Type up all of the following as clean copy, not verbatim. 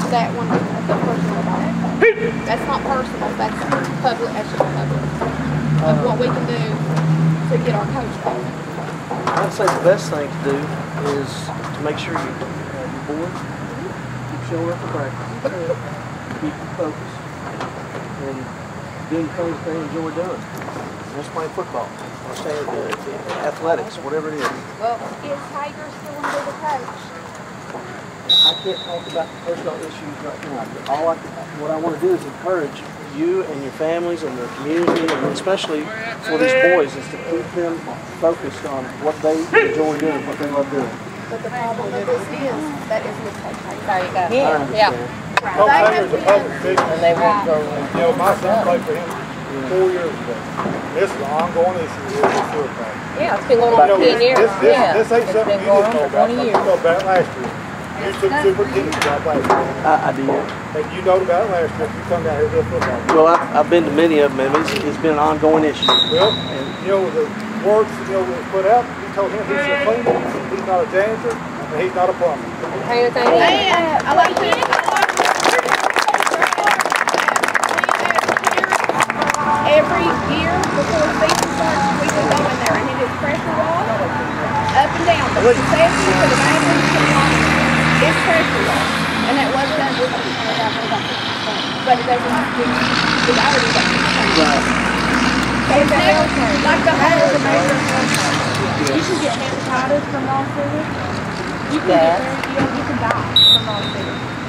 that one, the personal about it. That's not personal, that's public, that's just public. Of what we can do to get our coach back. I'd say the best thing to do is to make sure you have your board, keep showing up for practice, keep focused, and doing things they enjoy doing. Just playing football, or say athletics, whatever it is. Well, is Hager still under the coach? I can't talk about personal issues right now. But what I want to do is encourage you and your families and the community, and especially for these boys, is to keep them focused on what they enjoy doing, what they love doing. But the problem with this is, that is with Coach Hager. There you go. Yeah. Coach Hager's a public figure. And they won't go. You know, my son played for him 4 years ago. This is an ongoing issue with the football. Yeah, it's been going on for 10 years. This ain't something you didn't know about. You know about last year. You took superintendent's job last year. I did. And you know about it last year. You come down here to football. Well, I've been to many of them, and it's been an ongoing issue. Well, and you know, the words that was put out, you told him he's a cleaner, he's not a janitor, and he's not a plumber. Hey, I like this. Every year before the season starts, we would go in there and hit his pressure wash up and down. But the safety for the bathroom is pressure wash. And that was done with but it doesn't have to be already done. Right. It's never like the whole you can get hepatitis from raw sewage. You can get there, you can die from raw sewage.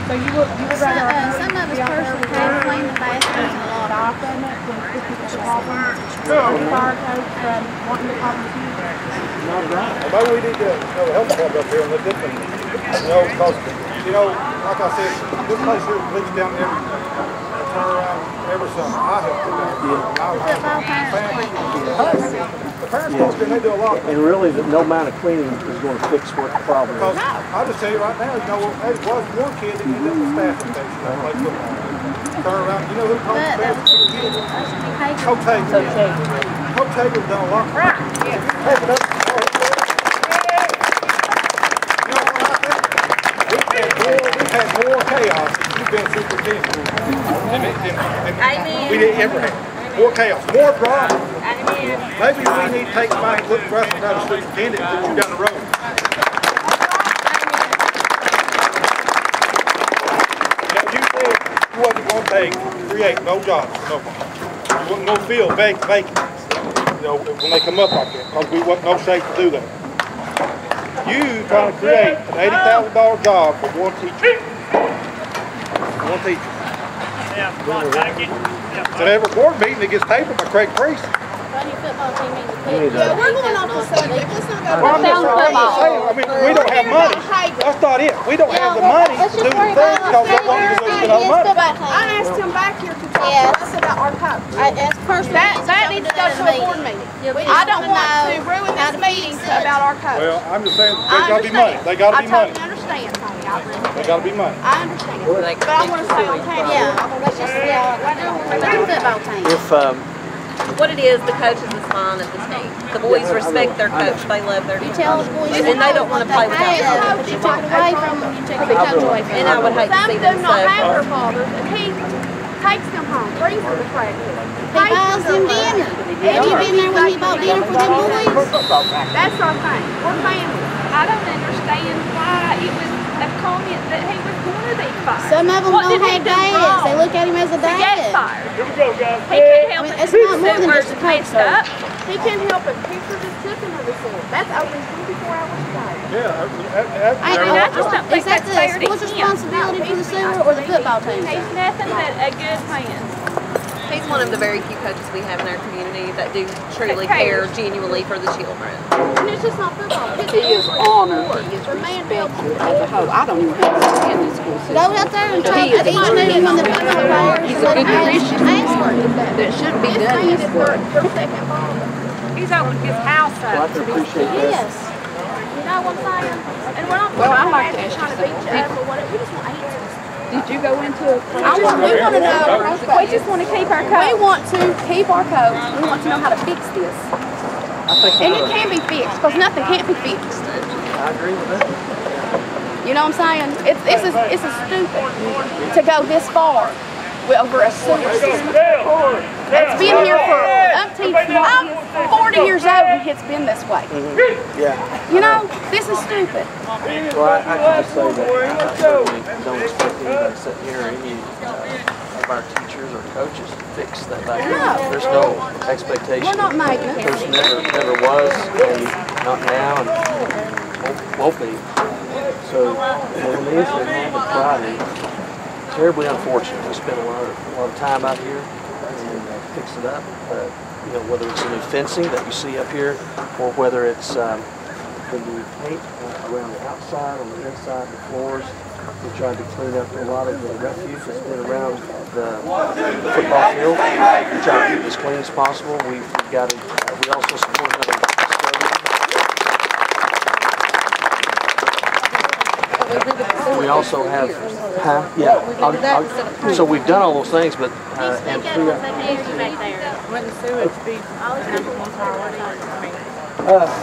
So you would rather some of us personally have cleaned the bathrooms a lot often when it's a problem. The fire coach from wanting to call the future. Well, maybe we need to help them up here and let them think. Because, like I said, this place here leaks down every turn around every summer. I help them out. The parents go there and they do a lot. And really, no amount of cleaning is going to fix what the problem is. Because I'll just tell you right now, there was one kid that ended up with staffing station that played football. Turn around, you know who called the staffing kid? Coach Hager. Coach Hager's done a lot. We've had more chaos since you've been superintendent than we didn't ever have. More chaos, more problems. Maybe we need to take somebody and look for us another superintendent and put you down the road. Now you said you wasn't going to create no jobs for nobody. You wasn't going to fill vacancies, when they come up like that, because we wasn't no shape to do that. You trying to create an $80,000 job for one teacher. One teacher. So every board meeting that gets paid for by Craig Priest. Yeah, we're going off the subject. Let's not go I'm just saying, we don't have money. That's not it. We don't have the money to do the things because we want to lose all the money. I asked him back here to talk to us about our coach. That needs to go to a board meeting. I don't want to ruin this meeting about our coach. Well, I'm just saying, there's got to be money. They got to be money. I totally understand, Tony. They got to be money. I understand. But I want to stay on camera. Let's just football team. If what it is, the coaches is fine at the team. The boys respect their coach. They love their coach. And they don't want to play without their coach. You took it away from them, you took the coach away from them. And I would hate to Some see do them not have suffer. their fathers, and he takes them home, brings them to practice. He buys them dinner. Have you been there when he bought dinner for them boys? That's our thing. We're family. I don't understand why it was a comment that he was going to be fired. Some of them don't have dads. They look at him as a Get dad. fired. Here we go, guys. He can't help it. It's not more than just a coach, messed up. He can't help it. Pictures just took him of his That's open 24 hours a day. Yeah, I mean, I just don't think Is that that's fair the to school's him. responsibility for the sewer or the football team? He's nothing but a good man. He's one of the very few coaches we have in our community that do truly care genuinely for the children. And it's just not football. He is honored. He is For man built. as a whole. I don't even have to stand in school system. Go out there and talk to each and every one of the football players. He's a good Christian Ask for it. that shouldn't be done in this world. Second father. He's opened his house I up. can appreciate that. Yes. You know what I'm saying? And we're not Well, I'd like to ask trying to you beat something. you up or whatever. We just want answers. Did you go into a We want to know. We just want to keep our coach. We want to keep our coach. We want to know how to fix this. I think And it can be fixed because nothing can't be fixed. I agree with that. You know what I'm saying? It's a stupid to go this far over a sewer system. It's been here for I'm 40 years old and it's been this way. Yeah. You know, this is stupid. Well, I can just say that I certainly don't expect anybody sitting here or any of our teachers or coaches to fix that back here. No. There's no expectation. We're not making it. There's never was, and not now, and won't be. So when the incident happened Friday, terribly unfortunate. We spent a lot of time out here and fixed it up. You know, whether it's the new fencing that you see up here, or whether it's the new paint around the outside, on the inside, the floors. We tried to clean up a lot of the refuse that's been around the football field. We try to keep it as clean as possible. We also support another custodian. We also have, so we've done all those things, but and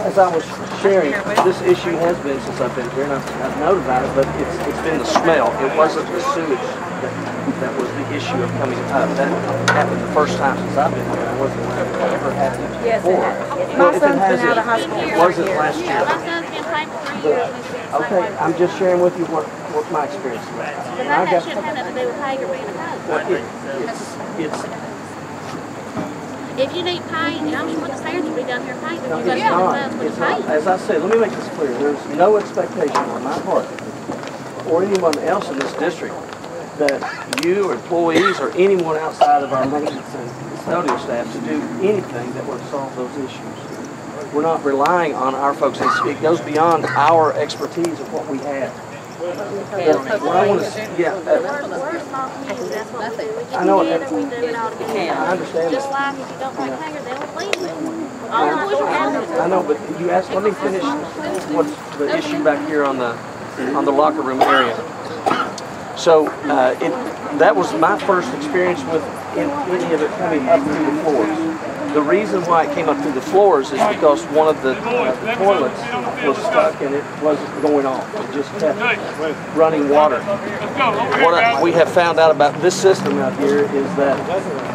as I was sharing, this issue has been since I've been here, and I've known about it, but it's been the smell. It wasn't the sewage that was the issue of coming up. That happened the first time since I've been here. I wasn't aware of it ever happened before. Yes, it has. Well, My son's been out of high school. It wasn't last year. My son's been playing for 3 years. Okay, I'm just sharing with you what my experience was. But that shouldn't have nothing to do with Hager being a coach. If you need paint, and I'm sure the parents will be down here painting. It's not. As I said, let me make this clear. There's no expectation on my part or anyone else in this district that you, employees, or anyone outside of our maintenance and custodial staff to do anything that would solve those issues. We're not relying on our folks. It goes beyond our expertise of what we have. What I want to, We're a small community, that's what we do. We get I know together, we do it all together. I understand Just that. like if you don't like Hager, they'll leave it. All the boys are happy. I know, but you asked. Let me finish. What's the issue back here on the locker room area? So that was my first experience with any of it coming up through the floors. The reason why it came up through the floors is because one of the toilets was stuck and it wasn't going off. It just kept running water. What we have found out about this system out here is that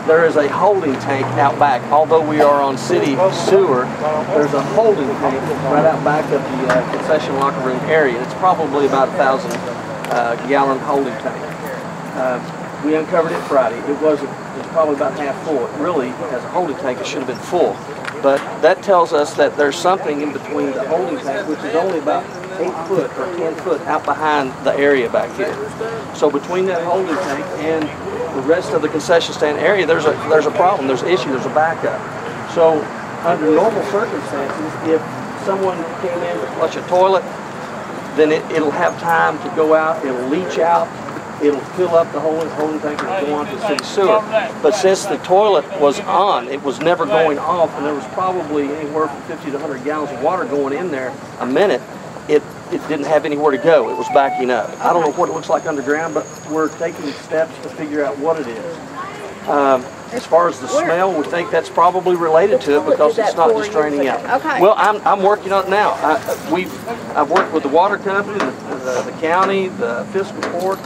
there is a holding tank out back. Although we are on city sewer, there's a holding tank right out back of the concession locker room area. It's probably about 1,000-gallon holding tank. We uncovered it Friday. It was probably about half full. It really, as a holding tank, it should have been full. But that tells us that there's something in between the holding tank, which is only about 8 foot or 10 foot out behind the area back here. So between that holding tank and the rest of the concession stand area, there's a problem, there's an issue, there's a backup. So under normal circumstances, if someone came in to flush a toilet, then it'll have time to go out, it'll leach out, it'll fill up the holding tank and go on to the city sewer. But since the toilet was on, it was never going off, and there was probably anywhere from 50 to 100 gallons of water going in there a minute, it didn't have anywhere to go. It was backing up. I don't know what it looks like underground, but we're taking steps to figure out what it is. As far as the smell, we think that's probably related to it because it's not just draining out. Okay. Well, I'm working on it now. I've worked with the water company, the county, the fiscal court.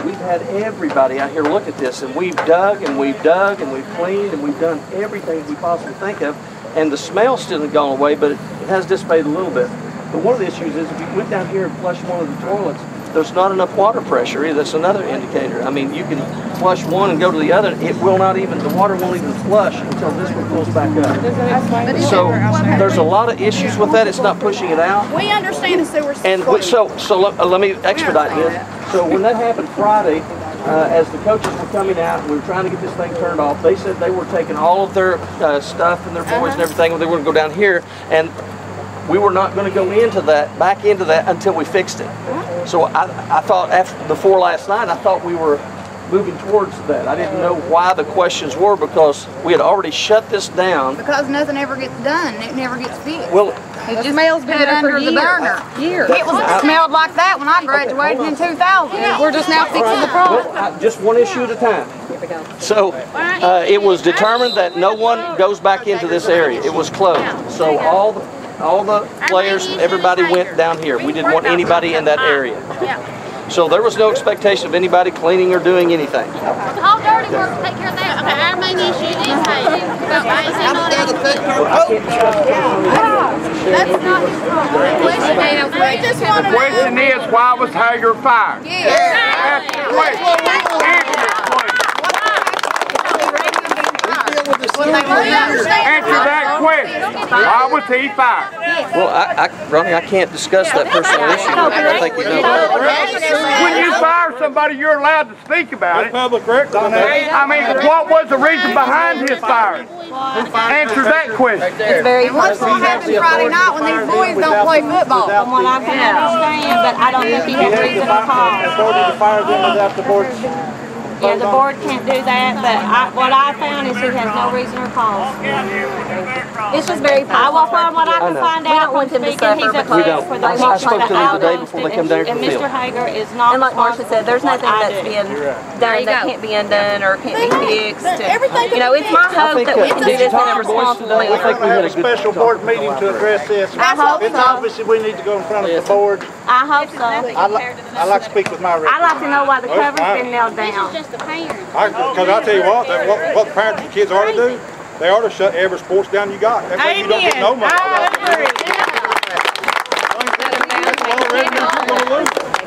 We've had everybody out here look at this, and we've dug and we've dug and we've cleaned and we've done everything we possibly think of, and the smell still hasn't gone away, but it has dissipated a little bit. But one of the issues is if you went down here and flushed one of the toilets, there's not enough water pressure either. That's another indicator. I mean, you can flush one and go to the other. It will not even, the water won't even flush until this one fills back up. So there's a lot of issues with that. It's not pushing it out. We understand the sewer system. And so let me expedite this. So when that happened Friday, as the coaches were coming out, we were trying to get this thing turned off. They said they were taking all of their stuff and their boys and everything, and they were going to go down here, and we were not going to go back into that until we fixed it. So I thought before last night, I thought we were moving towards that. I didn't know why the questions were because we had already shut this down. Because nothing ever gets done. It never gets fixed. Well, it just smells been under the burner. Years. It smelled like that when I graduated in 2000. We're just now fixing the problem. Well, just one issue at a time. So it was determined that no one goes back into this area. It was closed. So all all the players, everybody went down here. We didn't want anybody in that area. So there was no expectation of anybody cleaning or doing anything. All dirty work, take care of that. Okay, our main issue is Hager. That's not his problem. We just want to know. The question is, why was Hager fired? That's the question. Answer that question. Why was he fired? Well, Ronnie, I can't discuss that personal issue. I think you know that. When you fire somebody, you're allowed to speak about it. Public record. I mean, what was the reason behind his firing? Answer that question. It's very What's going to happen Friday night when these boys don't play football? From what I can understand, but I don't think he has reason to call. Authority to fire them without the board. Yeah, the board can't do that, but what I found is he has no reason or cause. It's just very personal. From what I can find out from speaking, he's upset for the I spoke to them today before they come down to the and field. Mr. Hager is not. And like Marcia said, there's nothing that's being done that can't be undone or can't be fixed. You know, it's my hope that we can do this in a responsible manner. I think we had a special board meeting to address this. It's obviously we need to go in front of the board. I hope so. I like to speak with my I'd like to know why the cover's been nailed down. Because I tell you what the parents and kids ought to do, they ought to shut every sports down you got. That way you don't get no money.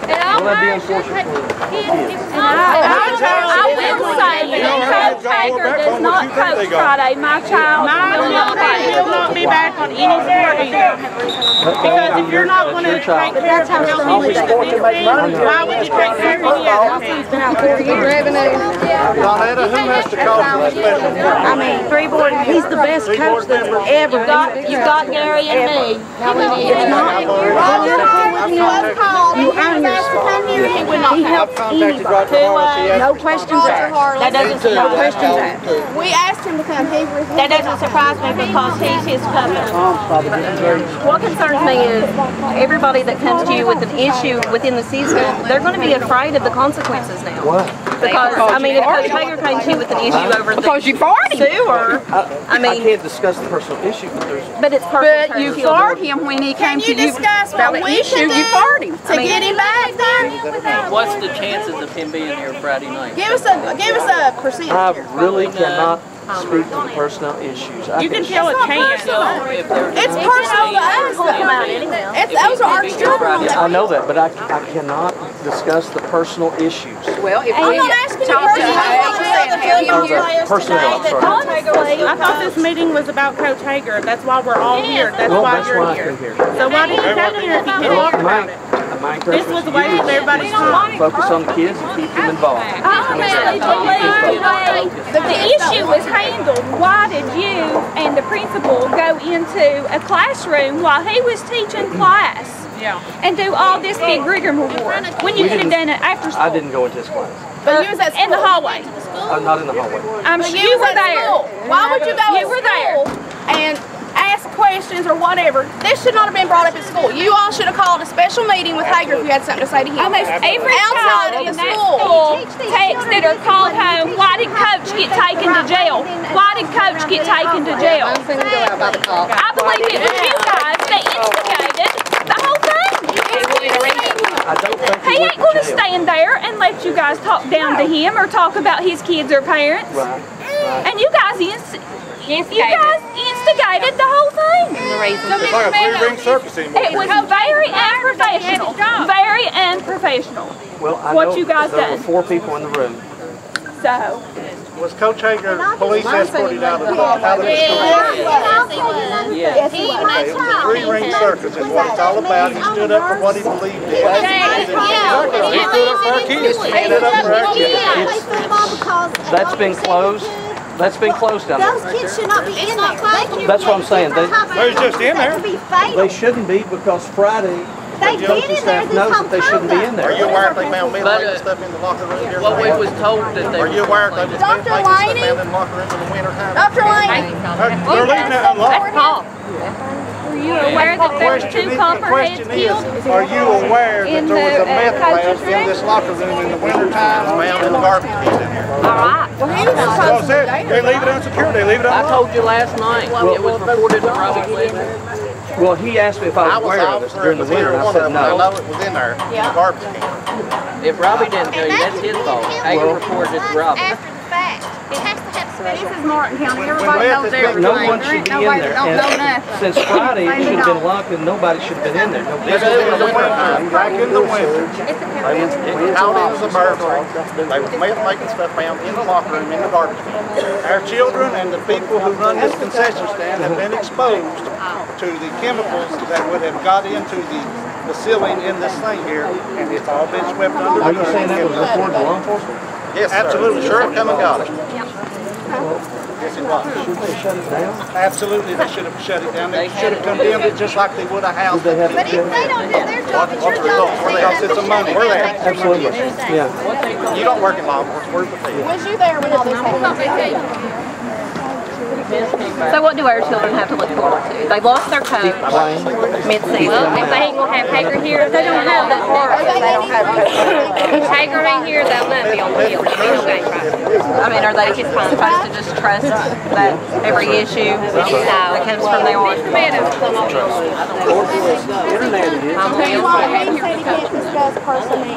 Well, that'd be unfortunate for the kids. I will say that Coach Hager does not coach Friday. My child will not be back on any sport either. Because if you're not going to take care of your family, why would you take care of any other things? Donetta, who has to call for the special board? I mean, he's the best coach that's ever been. You've got Gary and me. It's not political. You earn your spot. He helps anybody. No questions asked. That doesn't surprise No questions asked. We asked him to come. That doesn't surprise me because he's his puppet. What concerns me is everybody that comes to you with an issue within the season, they're going to be afraid of the consequences now. What? Because, I mean, if Coach Hager came to you with an issue over the sewer, I can't discuss the personal issue, but it's personal. But you fired him when he came to you discuss about what the we issue. can do You fired him. to get him back there? What's the chances of him being here Friday night? Give us a percentage. I really cannot speak to the personal issues. You can tell a chance. It's personal to us. Those are our children. I know that, but I cannot discuss the personal issues. Well, if I'm not asking you Personnel, I'm sorry. I thought this meeting was about Coach Hager. That's why we're all here. That's why you're here. So why did you come here if you can't talk about it? This was a waste of everybody's time. Focus on the kids and keep them involved. Honestly, the issue was handled. Why did you and the principal go into a classroom while he was teaching class and do all this big rigmarole when you could have done it after school? I didn't go into his class. But you was at in the hallway. I'm not in the hallway. I'm sure you were there. Why would you go? You were there and ask questions or whatever. This should not have been brought up at school. You all should have called a special meeting with Hager if you had something to say to him. Almost every outside child of the in that school school texted or called home, why did Coach get taken to jail? Why did Coach get taken to jail? I believe it was you guys that instigated the whole thing. He ain't going to stand there and let you guys talk down to him or talk about his kids or parents. And you guys instigated the whole thing. It's like a three-ring circus anymore. It was very unprofessional. Very unprofessional. Well, I what know you guys there done. were 4 people in the room. So. Was Coach Hager police escorted out of the school? Yes, It was a three-ring circus is what it's all about. He stood up for what he believed in. He stood up for our kids. He stood up for our kids. That's been closed. That's been closed down there. Those kids should not be in there. That's what I'm saying. They're just in there. They shouldn't be because Friday, They've the been coaching in there staff this knows whole that they shouldn't be in there. Are you aware they found mutilated stuff in the locker room here? What we was told that they Are you aware they just Dr. mutilated stuff Laney? found in the locker room in the winter time? Dr. Laney. They're leaving that unlocked. Were you aware that there were 2 copperheads killed? Are you aware that there was a meth lab in this locker room in the winter time found in the garbage can in here? Alright. Well, he was supposed to They leave it unsecured. They leave it I unlocked. told you last night. It was reported to Robbie Cleveland. Well, he asked me if I was aware of it during the winter, and I said I no. know it was in there, in the garbage can. If Robbie didn't tell you, that's his fault. Hager reported it to Robbie. After the fact. It has to have special. This is Martin County. Everybody knows everything. No one should be in there. And since Friday, it should have been locked and nobody should have been in there. This was in the winter time, back in the winter. They was out in the burglary. They was making stuff found in the locker room, in the garbage can. Our children and the people who run this concession stand have been exposed to the chemicals that would have got into the ceiling in this thing here, and it's all been swept under the rug. Are you saying that was reported to law enforcement? Yes, absolutely. Sure, come and got it. Yes, it was. Should they shut it down? Absolutely, they should have shut it down. They should have condemned it just like they would a house. But if they don't do their job, it's your job to say Because it's a money. We're there. Absolutely. Yeah. You don't work in law enforcement. We're the field. Was you there when all this happened? So what do our children have to look forward to? They lost their coach mid-season. Well, if they ain't gonna have Hager here, they don't have that part. If Hager ain't here, they'll not be on the field. I mean, are they supposed to just trust that every issue that comes from their own?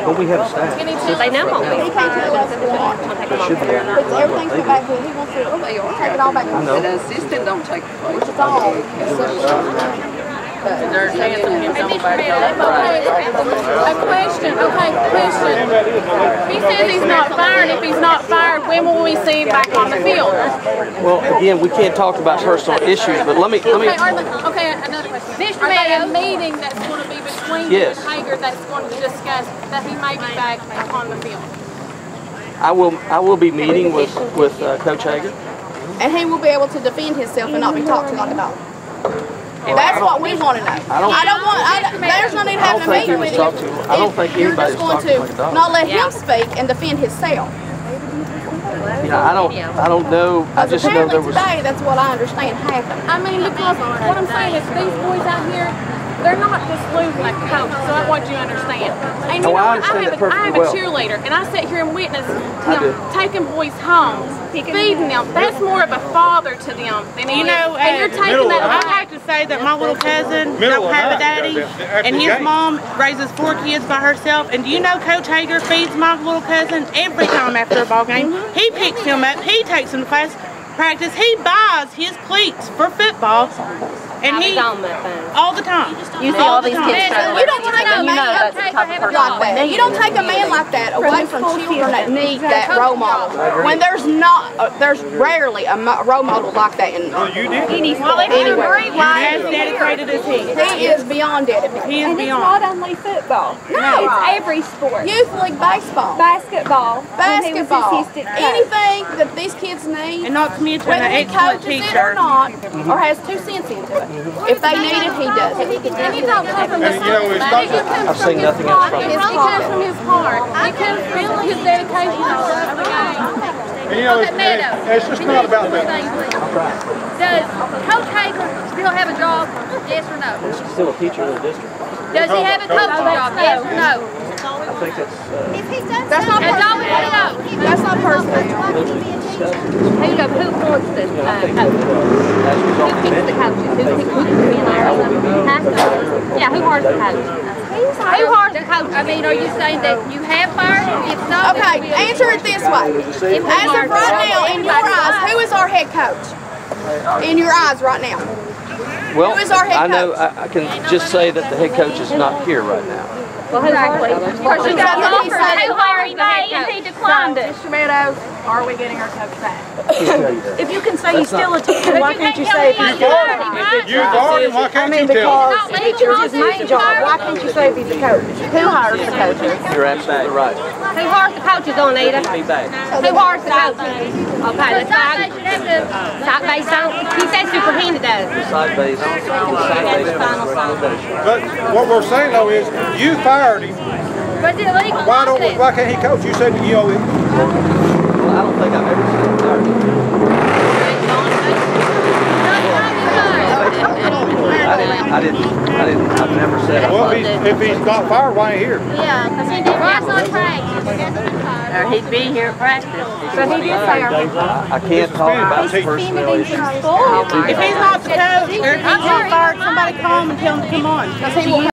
But we have staff. They know won't be. He can't tell us what. It's everything's put back here. He wants to take it all back. The assistant don't take the place. It's all. There's a chance of him coming back A question. He says he's not fired. If he's not fired, when will we see him back on the field? Well, again, we can't talk about personal issues, but let me. Okay, another question. Are they a meeting that's going to be between you and Hager that's going to discuss that he may be back on the field? I will be meeting with Coach Hager. And he will be able to defend himself and not be talked to like a dog. That's what we want to know. There's no need to have a meeting with him. I don't think You're anybody's just going talking like a to dog. not let him speak and defend himself. Yeah, I don't know. I just know there was. Today, that's what I understand happened. I mean, because what I'm saying is these boys out here, they're not just losing a coach, so I want you to understand. And you know, I understand that perfectly I have a cheerleader, and I sit here and witness him taking boys home, feeding them. That's more of a father to them than he is. And you're taking that. I have to say that my little cousin don't have a daddy, and his mom raises 4 kids by herself. And do you know Coach Hager feeds my little cousin every time after a ball game? He picks him up, he takes him to practice, he buys his cleats for football. And he all the time. You see all these kids. You don't take a man like that. You don't take a man like that away from children that need that role model. When there's rarely a role model like that in any sport anywhere. As dedicated as he. He is beyond dedicated. He is beyond. Not only football. No, it's every sport. Youth league baseball, Basketball. anything that these kids need. And not to mention whether an he excellent coaches it teacher. or not, or has 2 cents into it. If they need it, he does it. And he don't come from his heart. I've seen nothing else from It it. really comes from his heart. It comes from his dedication every game. And, you know, it's just not about that. Does Coach Hager still have a job? Yes or no? He's still a teacher in the district. Does he have a coaching job? Yes or no? I think That's not That's all we want to know. That's not personal. Who wants this coach? as a result Who of picks the coaches? Who picks Yeah, who hires the coach? Who hires the coach? I mean, are you saying that you have fired? If so, Okay, answer it this way. As of right now, in your eyes, who is our head coach? In your eyes right now. Well, Who is our head I know coach? I can just say that the head coach is not here right now. Well, who hired the coach? Who got the offer? Who hired the head And coach? he declined it. Mr. Meadows, are we getting our coach back? If you can say he's still a teacher, why can't you say if he's You fired him, why can't you tell him? it's his main job? Why can't you say if he's a coach? Who hires the coaches? You're absolutely right. Who hires the coaches on Ada? Be back. Who hires the coaches? Okay, let's go. Side base on. He said superintendent does. Side base. But what we're saying though is, you fired him. Was it illegal? Why can't he coach? You said, you know, Well, I don't think I've ever seen him fired. I've never said it. Well, if he's not fired, why ain't he here? Yeah, because he did pass on practice. Or he'd be here at practice. But he did say I can't talk about personnel issues. If he's not the coach, or if he's not fired, somebody call him and tell him to come on.